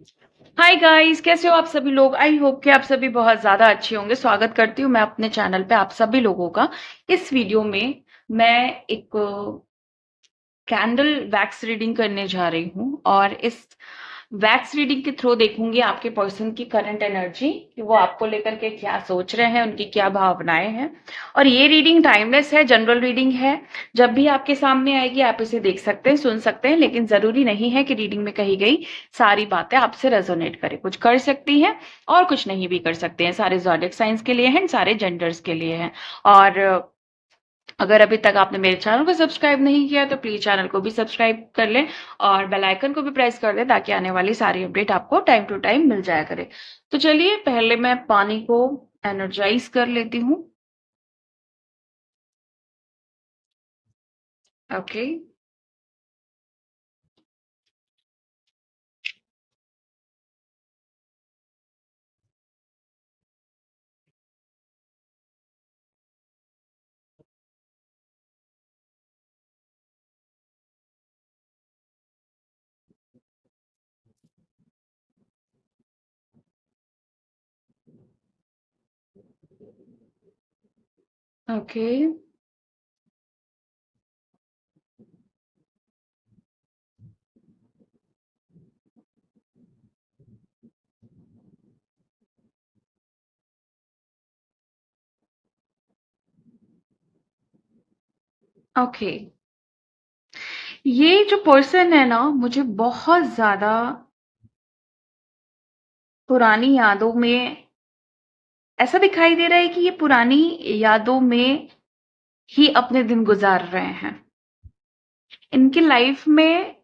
Hi guys, कैसे हो आप सभी लोग। आई होप कि आप सभी बहुत ज़्यादा अच्छे होंगे। स्वागत करती हूँ मैं अपने चैनल पे आप सभी लोगों का। इस वीडियो में मैं एक कैंडल वैक्स रीडिंग करने जा रही हूँ और इस वैक्स रीडिंग के थ्रू देखूंगी आपके पर्सन की करंट एनर्जी कि वो आपको लेकर के क्या सोच रहे हैं, उनकी क्या भावनाएं हैं। और ये रीडिंग टाइमलेस है, जनरल रीडिंग है। जब भी आपके सामने आएगी आप इसे देख सकते हैं, सुन सकते हैं, लेकिन जरूरी नहीं है कि रीडिंग में कही गई सारी बातें आपसे रेजोनेट करे। कुछ कर सकती हैं और कुछ नहीं भी कर सकते हैं। सारे ज़ोडिएक साइंस के लिए हैं, सारे जेंडर्स के लिए हैं। और अगर अभी तक आपने मेरे चैनल को सब्सक्राइब नहीं किया तो प्लीज चैनल को भी सब्सक्राइब कर लें और बेल आइकन को भी प्रेस कर दें ताकि आने वाली सारी अपडेट आपको टाइम टू टाइम मिल जाया करे। तो चलिए पहले मैं पानी को एनर्जाइज कर लेती हूँ। ओके। ओके। ओके। ये जो पर्सन है ना, मुझे बहुत ज्यादा पुरानी यादों में ऐसा दिखाई दे रहा है कि ये पुरानी यादों में ही अपने दिन गुजार रहे हैं। इनकी लाइफ में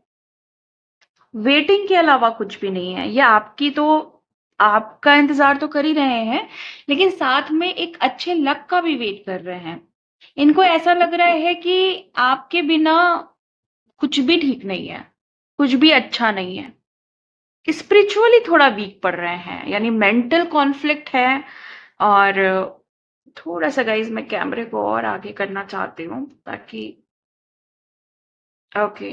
वेटिंग के अलावा कुछ भी नहीं है। ये आपकी तो आपका इंतजार तो कर ही रहे हैं, लेकिन साथ में एक अच्छे लक का भी वेट कर रहे हैं। इनको ऐसा लग रहा है कि आपके बिना कुछ भी ठीक नहीं है, कुछ भी अच्छा नहीं है। स्पिरिचुअली थोड़ा वीक पड़ रहे हैं, यानी मेंटल कॉन्फ्लिक्ट है। और थोड़ा सा गाइज मैं कैमरे को और आगे करना चाहती हूँ ताकि ओके।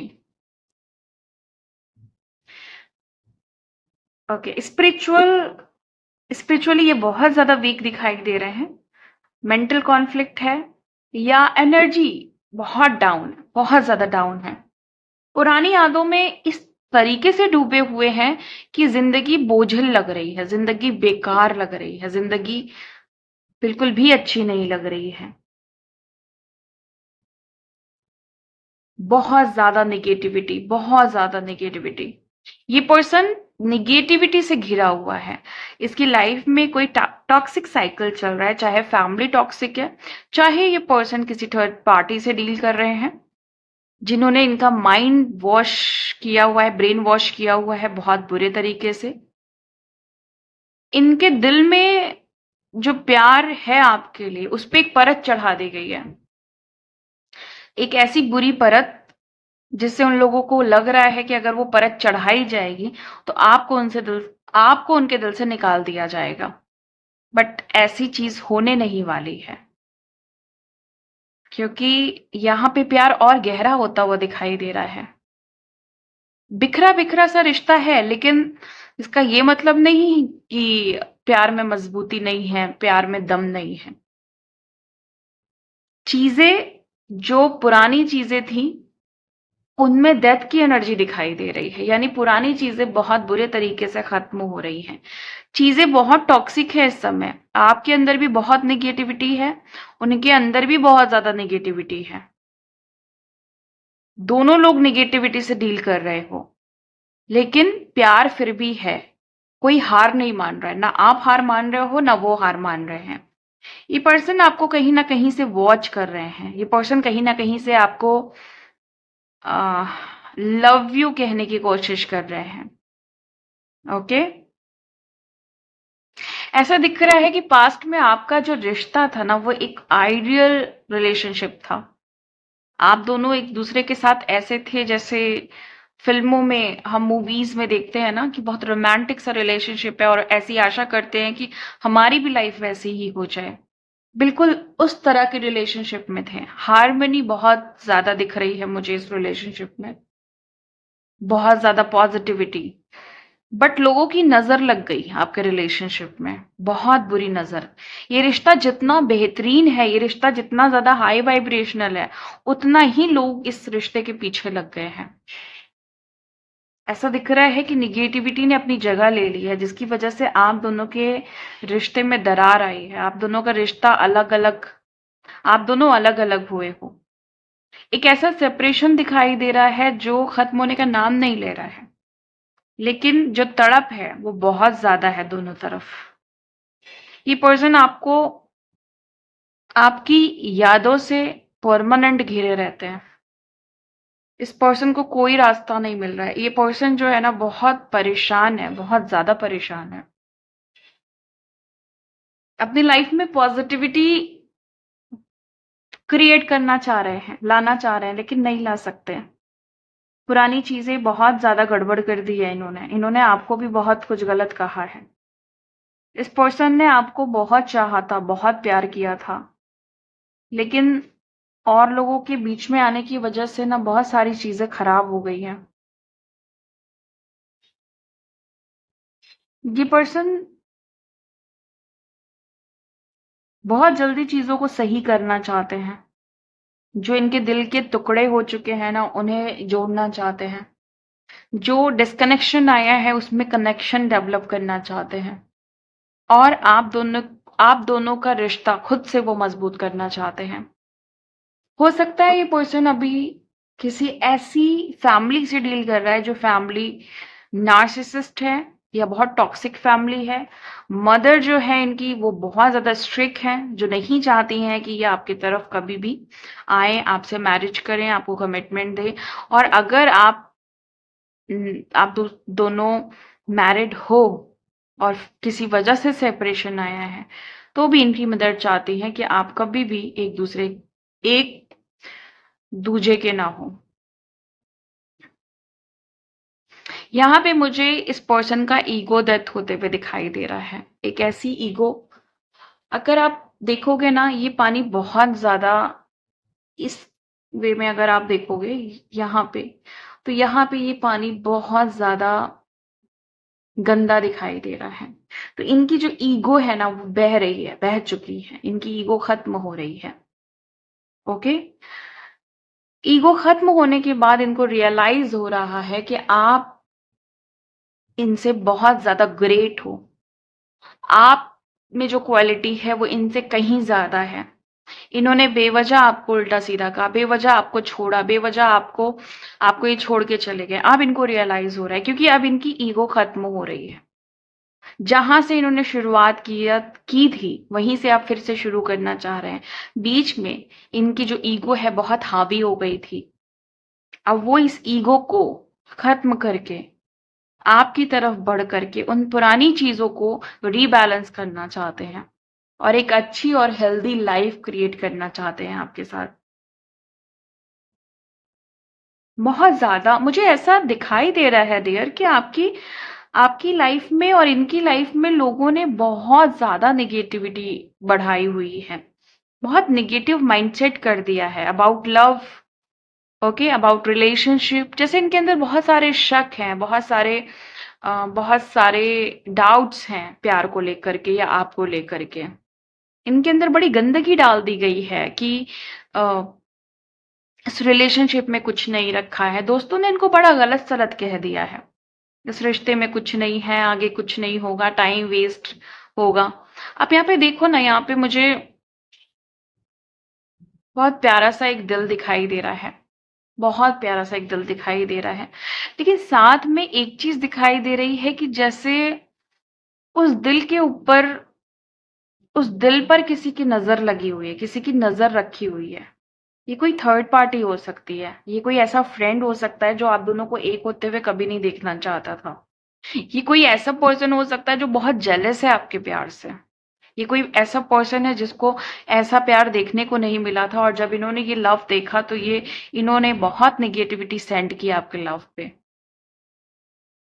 ओके। स्पिरिचुअली ये बहुत ज्यादा वीक दिखाई दे रहे हैं। मेंटल कॉन्फ्लिक्ट है या एनर्जी बहुत डाउन है, बहुत ज्यादा डाउन है। पुरानी यादों में इस तरीके से डूबे हुए हैं कि जिंदगी बोझिल लग रही है, जिंदगी बेकार लग रही है, जिंदगी बिल्कुल भी अच्छी नहीं लग रही है। बहुत ज्यादा निगेटिविटी, बहुत ज्यादा निगेटिविटी। ये पर्सन निगेटिविटी से घिरा हुआ है। इसकी लाइफ में कोई टॉक्सिक साइकिल चल रहा है, चाहे फैमिली टॉक्सिक है, चाहे ये पर्सन किसी थर्ड पार्टी से डील कर रहे हैं जिन्होंने इनका माइंड वॉश किया हुआ है, ब्रेन वॉश किया हुआ है बहुत बुरे तरीके से। इनके दिल में जो प्यार है आपके लिए उस पर एक परत चढ़ा दी गई है, एक ऐसी बुरी परत जिससे उन लोगों को लग रहा है कि अगर वो परत चढ़ाई जाएगी तो आपको उनके दिल से निकाल दिया जाएगा। बट ऐसी चीज होने नहीं वाली है, क्योंकि यहाँ पे प्यार और गहरा होता हुआ दिखाई दे रहा है। बिखरा बिखरा सा रिश्ता है, लेकिन इसका ये मतलब नहीं कि प्यार में मजबूती नहीं है, प्यार में दम नहीं है। चीजें जो पुरानी चीजें थी उनमें डेथ की एनर्जी दिखाई दे रही है, यानी पुरानी चीजें बहुत बुरे तरीके से खत्म हो रही हैं। चीजें बहुत टॉक्सिक है इस समय। आपके अंदर भी बहुत निगेटिविटी है, उनके अंदर भी बहुत ज्यादा निगेटिविटी है। दोनों लोग निगेटिविटी से डील कर रहे हो, लेकिन प्यार फिर भी है। कोई हार नहीं मान रहा है, ना आप हार मान रहे हो ना वो हार मान रहे हैं। ये पर्सन आपको कहीं ना कहीं से वॉच कर रहे हैं। ये पर्सन कहीं ना कहीं से आपको लव यू कहने की कोशिश कर रहे हैं। ओके। ऐसा दिख रहा है कि पास्ट में आपका जो रिश्ता था ना, वो एक आइडियल रिलेशनशिप था। आप दोनों एक दूसरे के साथ ऐसे थे जैसे फिल्मों में, हम मूवीज में देखते हैं ना कि बहुत रोमांटिक सा रिलेशनशिप है और ऐसी आशा करते हैं कि हमारी भी लाइफ वैसी ही हो जाए। बिल्कुल उस तरह के रिलेशनशिप में थे। हार्मनी बहुत ज्यादा दिख रही है मुझे इस रिलेशनशिप में, बहुत ज्यादा पॉजिटिविटी, बट लोगों की नजर लग गई आपके रिलेशनशिप में, बहुत बुरी नजर। ये रिश्ता जितना बेहतरीन है, ये रिश्ता जितना ज्यादा हाई वाइब्रेशनल है, उतना ही लोग इस रिश्ते के पीछे लग गए हैं। ऐसा दिख रहा है कि निगेटिविटी ने अपनी जगह ले ली है, जिसकी वजह से आप दोनों के रिश्ते में दरार आई है। आप दोनों का रिश्ता अलग अलग, आप दोनों अलग अलग हुए हो। एक ऐसा सेपरेशन दिखाई दे रहा है जो खत्म होने का नाम नहीं ले रहा है, लेकिन जो तड़प है वो बहुत ज्यादा है दोनों तरफ। ये पर्सन आपको आपकी यादों से परमानेंट घिरे रहते हैं। इस पर्सन को कोई रास्ता नहीं मिल रहा है। ये पर्सन जो है ना, बहुत परेशान है, बहुत ज्यादा परेशान है। अपनी लाइफ में पॉजिटिविटी क्रिएट करना चाह रहे हैं, लाना चाह रहे हैं, लेकिन नहीं ला सकते। पुरानी चीजें बहुत ज्यादा गड़बड़ कर दी है इन्होंने। इन्होंने आपको भी बहुत कुछ गलत कहा है। इस पर्सन ने आपको बहुत चाहा था, बहुत प्यार किया था, लेकिन और लोगों के बीच में आने की वजह से ना बहुत सारी चीजें खराब हो गई हैं। ये पर्सन बहुत जल्दी चीजों को सही करना चाहते हैं। जो इनके दिल के टुकड़े हो चुके हैं ना, उन्हें जोड़ना चाहते हैं। जो डिस्कनेक्शन आया है उसमें कनेक्शन डेवलप करना चाहते हैं। और आप दोनों का रिश्ता खुद से वो मजबूत करना चाहते हैं। हो सकता है ये पर्सन अभी किसी ऐसी फैमिली से डील कर रहा है जो फैमिली नार्सिसिस्ट है या बहुत टॉक्सिक फैमिली है। मदर जो है इनकी, वो बहुत ज्यादा स्ट्रिक्ट है, जो नहीं चाहती हैं कि ये आपकी तरफ कभी भी आए, आपसे मैरिज करें, आपको कमिटमेंट दे। और अगर आप दोनों मैरिड हो और किसी वजह से सेपरेशन आया है, तो भी इनकी मदर चाहती है कि आप कभी भी एक दूजे के ना हो। यहाँ पे मुझे इस पर्सन का ईगो डेथ होते हुए दिखाई दे रहा है। एक ऐसी ईगो, अगर आप देखोगे ना, ये पानी बहुत ज्यादा, इस वे में अगर आप देखोगे यहाँ पे, तो यहाँ पे ये पानी बहुत ज्यादा गंदा दिखाई दे रहा है। तो इनकी जो ईगो है ना, वो बह रही है, बह चुकी है, इनकी ईगो खत्म हो रही है। ओके। ईगो खत्म होने के बाद इनको रियलाइज हो रहा है कि आप इनसे बहुत ज्यादा ग्रेट हो। आप में जो क्वालिटी है वो इनसे कहीं ज्यादा है। इन्होंने बेवजह आपको उल्टा सीधा कहा, बेवजह आपको छोड़ा, बेवजह आपको आपको ये छोड़ के चले गए। अब इनको रियलाइज हो रहा है, क्योंकि अब इनकी ईगो खत्म हो रही है। जहां से इन्होंने शुरुआत की थी, वहीं से आप फिर से शुरू करना चाह रहे हैं। बीच में इनकी जो ईगो है बहुत हावी हो गई थी। अब वो इस ईगो को खत्म करके आपकी तरफ बढ़ करके उन पुरानी चीजों को रीबैलेंस करना चाहते हैं और एक अच्छी और हेल्दी लाइफ क्रिएट करना चाहते हैं आपके साथ। बहुत ज्यादा मुझे ऐसा दिखाई दे रहा है डियर कि आपकी आपकी लाइफ में और इनकी लाइफ में लोगों ने बहुत ज्यादा निगेटिविटी बढ़ाई हुई है। बहुत निगेटिव माइंडसेट कर दिया है about love. Okay, about relationship. जैसे इनके अंदर बहुत सारे शक हैं, बहुत सारे डाउट्स हैं प्यार को लेकर के या आपको लेकर के। इनके अंदर बड़ी गंदगी डाल दी गई है कि अ, इस रिलेशनशिप में कुछ नहीं रखा है। दोस्तों ने इनको बड़ा गलत सलत कह दिया है, इस रिश्ते में कुछ नहीं है, आगे कुछ नहीं होगा, टाइम वेस्ट होगा। आप यहाँ पे देखो ना, यहाँ पे मुझे बहुत प्यारा सा एक दिल दिखाई दे रहा है, बहुत प्यारा सा एक दिल दिखाई दे रहा है। लेकिन साथ में एक चीज दिखाई दे रही है कि जैसे उस दिल के ऊपर, उस दिल पर किसी की नजर लगी हुई है, किसी की नजर रखी हुई है। ये कोई थर्ड पार्टी हो सकती है, ये कोई ऐसा फ्रेंड हो सकता है जो आप दोनों को एक होते हुए कभी नहीं देखना चाहता था। ये कोई ऐसा पर्सन हो सकता है जो बहुत जेलस है आपके प्यार से। ये कोई ऐसा पर्सन है जिसको ऐसा प्यार देखने को नहीं मिला था, और जब इन्होंने ये लव देखा तो ये इन्होंने बहुत निगेटिविटी सेंड की आपके लव पे।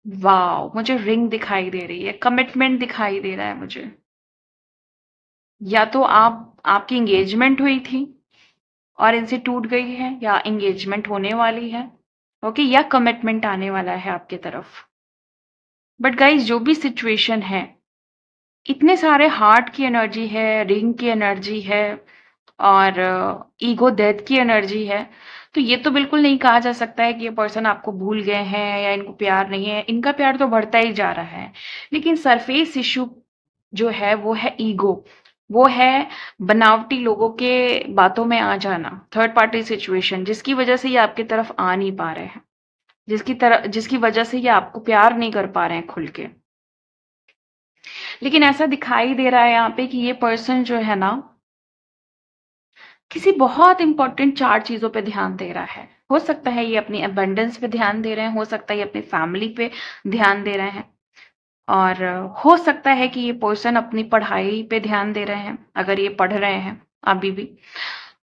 वाह, मुझे रिंग दिखाई दे रही है, कमिटमेंट दिखाई दे रहा है मुझे। या तो आपकी एंगेजमेंट हुई थी और इनसे टूट गई है, या एंगेजमेंट होने वाली है। ओके, या कमिटमेंट आने वाला है आपके तरफ। बट गाइज जो भी सिचुएशन है, इतने सारे हार्ट की एनर्जी है, रिंग की एनर्जी है और ईगो डेथ की एनर्जी है, तो ये तो बिल्कुल नहीं कहा जा सकता है कि ये पर्सन आपको भूल गए हैं या इनको प्यार नहीं है। इनका प्यार तो बढ़ता ही जा रहा है, लेकिन सरफेस इशू जो है वो है ईगो, वो है बनावटी लोगों के बातों में आ जाना, थर्ड पार्टी सिचुएशन, जिसकी वजह से ये आपकी तरफ आ नहीं पा रहे हैं, जिसकी वजह से ये आपको प्यार नहीं कर पा रहे हैं खुल के। लेकिन ऐसा दिखाई दे रहा है यहाँ पे कि ये पर्सन जो है ना, किसी बहुत इंपॉर्टेंट 4 चीज़ों पे ध्यान दे रहा है। हो सकता है ये अपनी अबंडेंस पे ध्यान दे रहे हैं, हो सकता है ये अपनी फैमिली पे ध्यान दे रहे हैं, और हो सकता है कि ये पर्सन अपनी पढ़ाई पे ध्यान दे रहे हैं, अगर ये पढ़ रहे हैं अभी भी।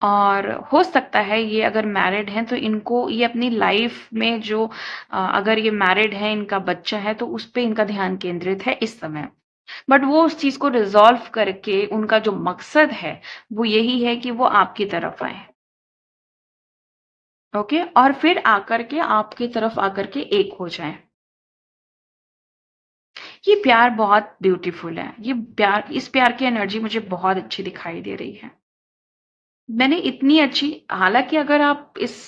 और हो सकता है ये अगर मैरिड हैं तो इनको ये अपनी लाइफ में जो अगर ये मैरिड है, इनका बच्चा है, तो उस पे इनका ध्यान केंद्रित है इस समय। बट वो उस चीज को रिजॉल्व करके उनका जो मकसद है वो यही है कि वो आपकी तरफ आए, ओके, और फिर आकर के आपकी तरफ आकर के एक हो जाए। ये प्यार बहुत ब्यूटीफुल है, ये प्यार, इस प्यार की एनर्जी मुझे बहुत अच्छी दिखाई दे रही है। मैंने इतनी अच्छी, हालांकि अगर आप इस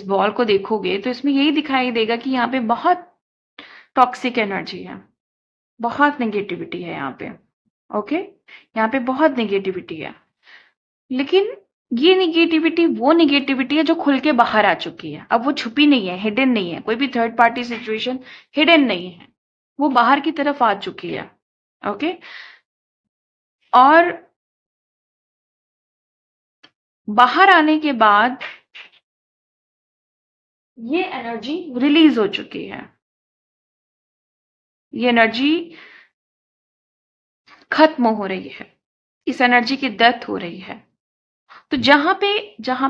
बॉल को देखोगे तो इसमें यही दिखाई देगा कि यहाँ पे बहुत टॉक्सिक एनर्जी है, बहुत नेगेटिविटी है यहाँ पे, ओके, यहाँ पे बहुत नेगेटिविटी है। लेकिन ये नेगेटिविटी वो नेगेटिविटी है जो खुल के बाहर आ चुकी है, अब वो छुपी नहीं है, हिडन नहीं है, कोई भी थर्ड पार्टी सिचुएशन हिडन नहीं है, वो बाहर की तरफ आ चुकी है, ओके। और बाहर आने के बाद ये एनर्जी रिलीज हो चुकी है, ये एनर्जी खत्म हो रही है, इस एनर्जी की डेथ हो रही है। तो जहां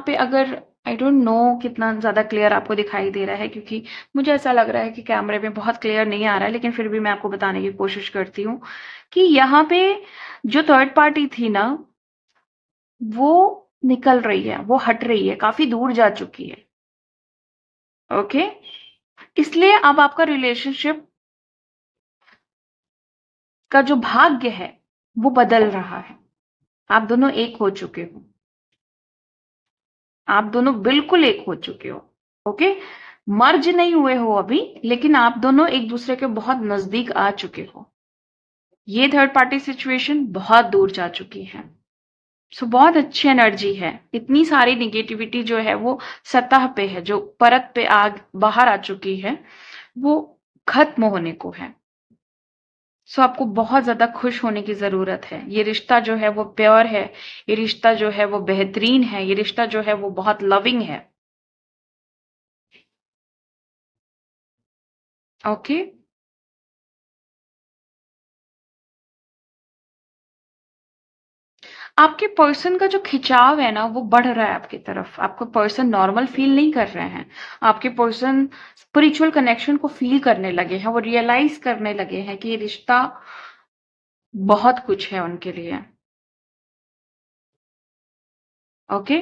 पे अगर आई डोंट नो कितना ज्यादा क्लियर आपको दिखाई दे रहा है, क्योंकि मुझे ऐसा लग रहा है कि कैमरे में बहुत क्लियर नहीं आ रहा है, लेकिन फिर भी मैं आपको बताने की कोशिश करती हूँ कि यहाँ पे जो थर्ड पार्टी थी ना, वो निकल रही है, वो हट रही है, काफी दूर जा चुकी है, ओके। इसलिए अब आपका रिलेशनशिप का जो भाग्य है वो बदल रहा है, आप दोनों एक हो चुके हो, आप दोनों बिल्कुल एक हो चुके हो, ओके। मर्ज नहीं हुए हो अभी, लेकिन आप दोनों एक दूसरे के बहुत नजदीक आ चुके हो, ये थर्ड पार्टी सिचुएशन बहुत दूर जा चुकी है। सो बहुत अच्छी एनर्जी है, इतनी सारी निगेटिविटी जो है वो सतह पे है, जो परत पे आग बाहर आ चुकी है, वो खत्म होने को है। सो आपको बहुत ज्यादा खुश होने की जरूरत है, ये रिश्ता जो है वो प्योर है, ये रिश्ता जो है वो बेहतरीन है, ये रिश्ता जो है वो बहुत लविंग है, ओके। आपके पर्सन का जो खिंचाव है ना वो बढ़ रहा है आपकी तरफ, आपको पर्सन नॉर्मल फील नहीं कर रहे हैं, आपके पर्सन स्पिरिचुअल कनेक्शन को फील करने लगे हैं, वो रियलाइज करने लगे हैं कि ये रिश्ता बहुत कुछ है उनके लिए, ओके।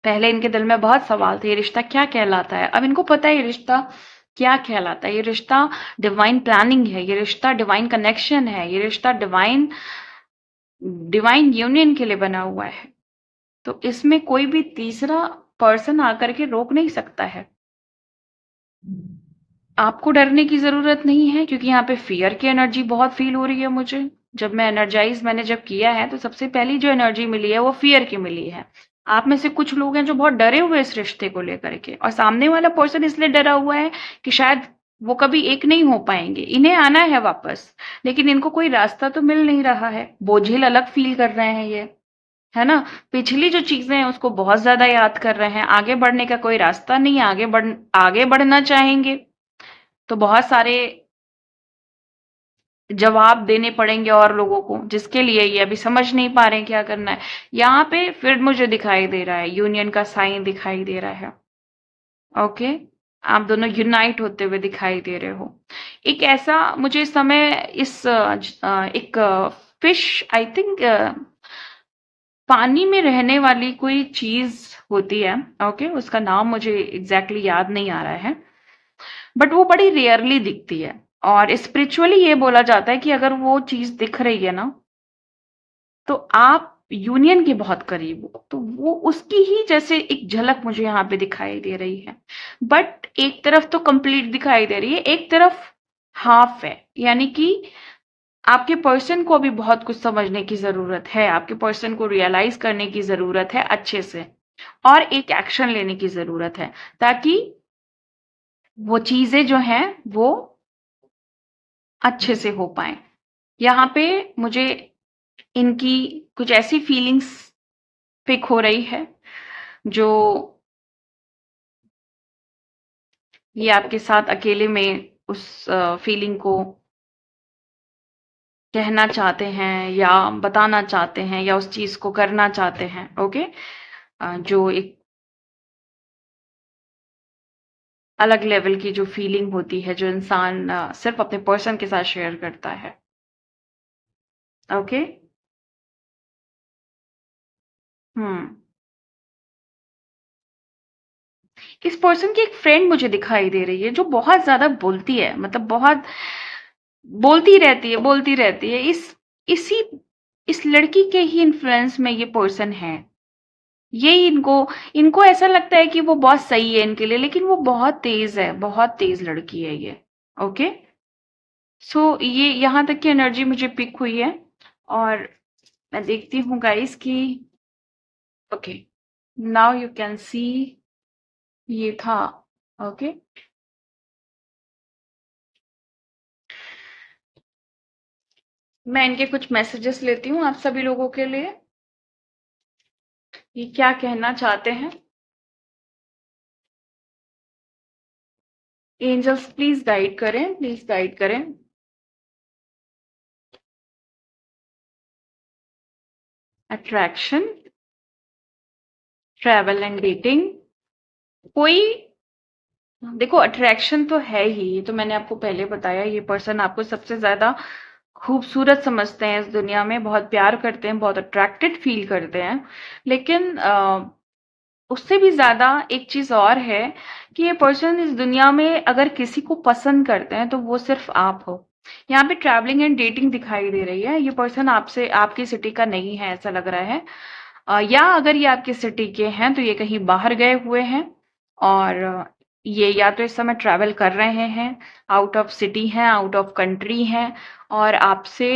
पहले इनके दिल में बहुत सवाल थे, ये रिश्ता क्या कहलाता है, अब इनको पता है ये रिश्ता क्या कहलाता है, ये रिश्ता डिवाइन प्लानिंग है, ये रिश्ता डिवाइन कनेक्शन है, ये रिश्ता डिवाइन डिवाइन यूनियन के लिए बना हुआ है। तो इसमें कोई भी तीसरा पर्सन आकर के रोक नहीं सकता है। आपको डरने की जरूरत नहीं है, क्योंकि यहाँ पे फियर की एनर्जी बहुत फील हो रही है मुझे। जब मैं एनर्जाइज मैंने जब किया है तो सबसे पहली जो एनर्जी मिली है वो फियर की मिली है। आप में से कुछ लोग हैं जो बहुत डरे हुए इस रिश्ते को लेकर के, और सामने वाला पर्सन इसलिए डरा हुआ है कि शायद वो कभी एक नहीं हो पाएंगे, इन्हें आना है वापस, लेकिन इनको कोई रास्ता तो मिल नहीं रहा है, बोझिल अलग फील कर रहे हैं ये, है ना। पिछली जो चीजें हैं उसको बहुत ज्यादा याद कर रहे हैं, आगे बढ़ने का कोई रास्ता नहीं, आगे बढ़ना चाहेंगे तो बहुत सारे जवाब देने पड़ेंगे और लोगों को, जिसके लिए ये अभी समझ नहीं पा रहे हैं क्या करना है। यहाँ पे फिर मुझे दिखाई दे रहा है यूनियन का साइन दिखाई दे रहा है, ओके। आप दोनों यूनाइट होते हुए दिखाई दे रहे हो। एक ऐसा मुझे इस समय एक फिश, आई थिंक पानी में रहने वाली कोई चीज होती है, ओके, उसका नाम मुझे एग्जैक्टली याद नहीं आ रहा है, बट वो बड़ी रेयरली दिखती है। और स्पिरिचुअली ये बोला जाता है कि अगर वो चीज दिख रही है ना, तो आप यूनियन के बहुत करीब हो। तो वो उसकी ही जैसे एक झलक मुझे यहाँ पे दिखाई दे रही है। बट एक तरफ तो कंप्लीट दिखाई दे रही है, एक तरफ हाफ है। यानी कि आपके पर्सन को भी बहुत कुछ समझने की जरूरत है, आपके पर्सन को रियलाइज करने की जरूरत है अच्छे से, और एक एक्शन लेने की जरूरत है, ताकि वो चीजें जो हैं वो अच्छे से हो पाए। यहाँ पे मुझे इनकी कुछ ऐसी फीलिंग्स पिक हो रही है जो ये आपके साथ अकेले में उस फीलिंग को कहना चाहते हैं या बताना चाहते हैं या उस चीज को करना चाहते हैं। ओके, जो एक अलग लेवल की जो फीलिंग होती है, जो इंसान सिर्फ अपने पर्सन के साथ शेयर करता है। ओके। हम्म। इस पर्सन की एक फ्रेंड मुझे दिखाई दे रही है जो बहुत ज्यादा बोलती है, मतलब बहुत बोलती रहती है। इसी इस लड़की के ही इन्फ्लुएंस में ये पर्सन है। ये इनको इनको ऐसा लगता है कि वो बहुत सही है इनके लिए, लेकिन वो बहुत तेज है, बहुत तेज लड़की है ये। ओके। सो ये यहाँ तक की एनर्जी मुझे पिक हुई है। और मैं देखती हूँ गाइस कि okay, now you can see ये था। ओके। मैं इनके कुछ मैसेजेस लेती हूँ आप सभी लोगों के लिए, ये क्या कहना चाहते हैं। एंजल्स प्लीज गाइड करें, प्लीज गाइड करें। Attraction, travel and dating. कोई, देखो अट्रैक्शन तो है ही, ये तो मैंने आपको पहले बताया। ये पर्सन आपको सबसे ज्यादा खूबसूरत समझते हैं इस दुनिया में, बहुत प्यार करते हैं, बहुत अट्रैक्टेड फील करते हैं। लेकिन उससे भी ज्यादा एक चीज और है कि ये पर्सन इस दुनिया में अगर किसी को पसंद करते हैं तो वो सिर्फ आप हो। यहाँ पे ट्रैवलिंग एंड डेटिंग दिखाई दे रही है। ये पर्सन आपसे, आपकी सिटी का नहीं है ऐसा लग रहा है। या अगर ये आपकी सिटी के हैं तो ये कहीं बाहर गए हुए हैं। और ये या तो इस समय ट्रैवल कर रहे हैं, आउट ऑफ सिटी हैं, आउट ऑफ कंट्री हैं, और आपसे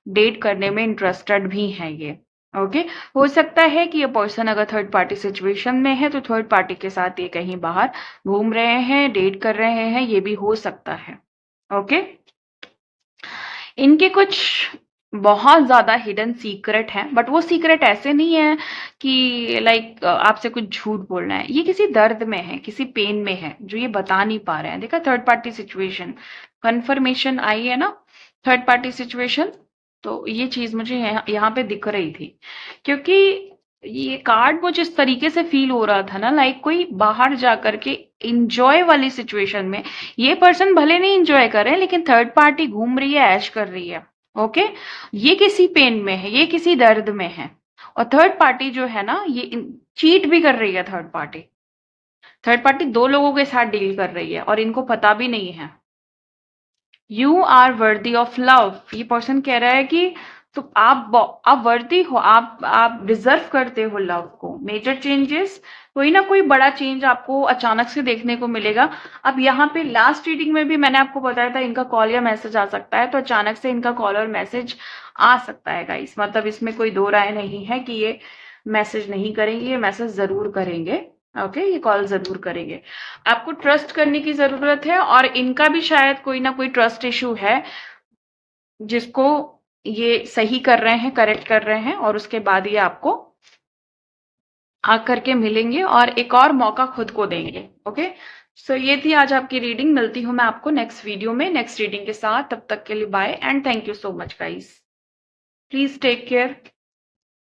डेट करने में इंटरेस्टेड भी हैं ये। ओके। हो सकता है कि ये पर्सन अगर थर्ड पार्टी सिचुएशन में है तो थर्ड पार्टी के साथ ये कहीं बाहर घूम रहे हैं, डेट कर रहे हैं, ये भी हो सकता है। ओके। इनके कुछ बहुत ज्यादा हिडन सीक्रेट है, बट वो सीक्रेट ऐसे नहीं है कि लाइक आपसे कुछ झूठ बोलना है। ये किसी दर्द में है, किसी पेन में है जो ये बता नहीं पा रहे हैं। देखा, थर्ड पार्टी सिचुएशन कंफर्मेशन आई है ना, थर्ड पार्टी सिचुएशन। तो ये चीज मुझे यहाँ पे दिख रही थी, क्योंकि ये कार्ड मुझे इस तरीके से फील हो रहा था ना, लाइक कोई बाहर जा करके इंजॉय वाली सिचुएशन में। ये पर्सन भले नहीं इंजॉय कर रहे हैं, लेकिन थर्ड पार्टी घूम रही है, ऐश कर रही है। ओके। ये किसी पेन में है, ये किसी दर्द में है। और थर्ड पार्टी जो है ना, ये चीट भी कर रही है। थर्ड पार्टी, थर्ड पार्टी दो लोगों के साथ डील कर रही है और इनको पता भी नहीं है। You are worthy of love, ये पर्सन कह रहा है कि तो आप वर्दी हो, आप डिजर्व करते हो लव को। मेजर चेंजेस, कोई ना कोई बड़ा चेंज आपको अचानक से देखने को मिलेगा। अब यहाँ पे लास्ट रीडिंग में भी मैंने आपको बताया था इनका कॉल या मैसेज आ सकता है, तो अचानक से इनका कॉल और मैसेज आ सकता है गाइस। मतलब इसमें कोई दो राय नहीं है कि ये मैसेज नहीं करेंगे, ये मैसेज जरूर करेंगे। ओके, ये कॉल जरूर करेंगे। आपको ट्रस्ट करने की जरूरत है, और इनका भी शायद कोई ना कोई ट्रस्ट इशू है जिसको ये सही कर रहे हैं, करेक्ट कर रहे हैं, और उसके बाद ये आपको आकर के मिलेंगे और एक और मौका खुद को देंगे। ओके। सो ये थी आज आपकी रीडिंग। मिलती हूँ मैं आपको नेक्स्ट वीडियो में नेक्स्ट रीडिंग के साथ। तब तक के लिए bye and thank you so much guys. Please take care.